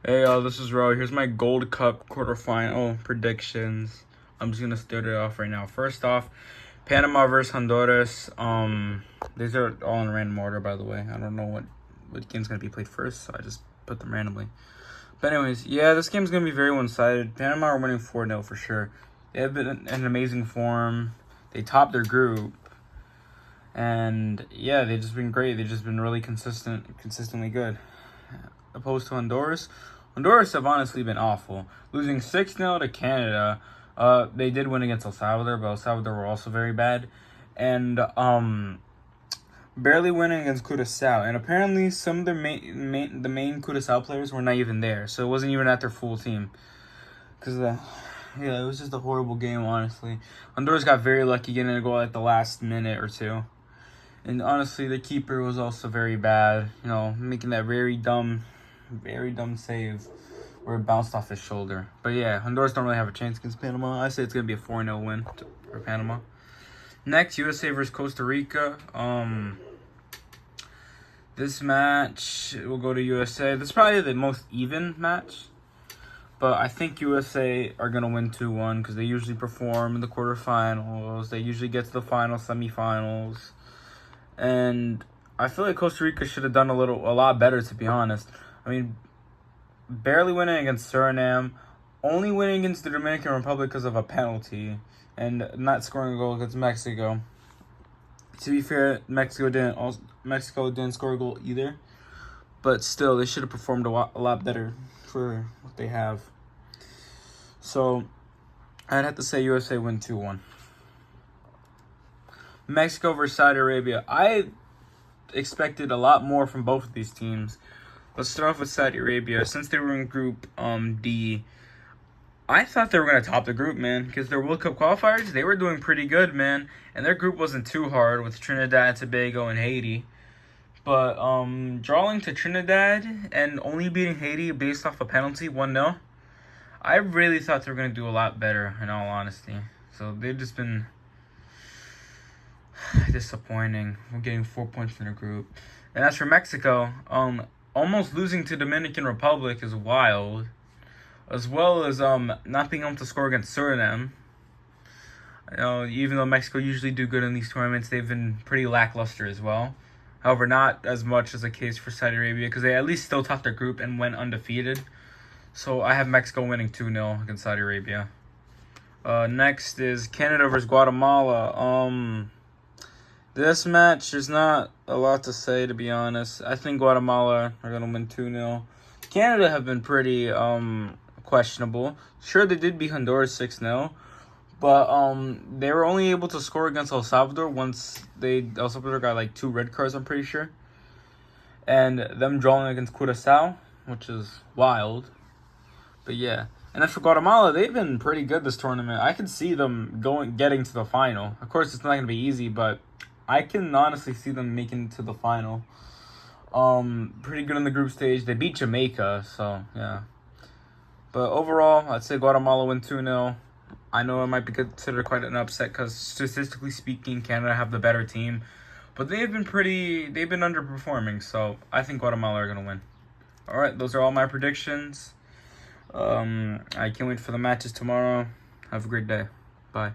Hey y'all, this is Ro. Here's my Gold Cup quarterfinal predictions. I'm just gonna start it off right now. First off, Panama versus Honduras. These are all in random order, by the way. I don't know what game's gonna be played first, so I just put them randomly. But anyways, yeah, this game's gonna be very one-sided. Panama are winning 4-0 for sure. They have been in amazing form. They topped their group. And yeah, they've just been great. They've just been really consistently good. Opposed to Honduras. Honduras have honestly been awful. Losing 6-0 to Canada. They did win against El Salvador, but El Salvador were also very bad. And barely winning against Curaçao. And apparently some of their main Curaçao players were not even there. So it wasn't even at their full team. Because it was just a horrible game, honestly. Honduras got very lucky getting a goal at the last minute or two. And honestly, the keeper was also very bad. You know, making that very dumb save where it bounced off his shoulder. But yeah, Honduras don't really have a chance against Panama. I say it's going to be a 4-0 win for Panama. Next, USA versus Costa Rica. This match will go to USA. This is probably the most even match. But I think USA are going to win 2-1 because they usually perform in the quarterfinals. They usually get to the final, semifinals. And I feel like Costa Rica should have done a lot better, to be honest. I mean, barely winning against Suriname, only winning against the Dominican Republic because of a penalty, and not scoring a goal against Mexico. To be fair, Mexico didn't score a goal either, but still, they should have performed a lot better for what they have. So, I'd have to say USA win 2-1. Mexico versus Saudi Arabia. I expected a lot more from both of these teams. Let's start off with Saudi Arabia. Since they were in Group D, I thought they were going to top the group, man, because their World Cup qualifiers, they were doing pretty good, man. And their group wasn't too hard with Trinidad, Tobago, and Haiti. But drawing to Trinidad and only beating Haiti based off a penalty, 1-0, I really thought they were going to do a lot better, in all honesty. So they've just been disappointing. We're getting 4 points in the group. And as for Mexico, almost losing to Dominican Republic is wild, as well as not being able to score against Suriname. You know, even though Mexico usually do good in these tournaments, they've been pretty lackluster as well. However, not as much as the case for Saudi Arabia because they at least still topped their group and went undefeated. So I have Mexico winning 2-0 against Saudi Arabia. Next is Canada versus Guatemala. This match, there's not a lot to say, to be honest. I think Guatemala are going to win 2-0. Canada have been pretty questionable. Sure, they did beat Honduras 6-0. But they were only able to score against El Salvador once El Salvador got like 2 red cards, I'm pretty sure. And them drawing against Curaçao, which is wild. But yeah. And as for Guatemala, they've been pretty good this tournament. I can see them getting to the final. Of course, it's not going to be easy, but I can honestly see them making it to the final. Pretty good in the group stage. They beat Jamaica, so yeah. But overall, I'd say Guatemala win 2-0. I know it might be considered quite an upset because statistically speaking, Canada have the better team. But they've been underperforming, so I think Guatemala are going to win. All right, those are all my predictions. I can't wait for the matches tomorrow. Have a great day. Bye.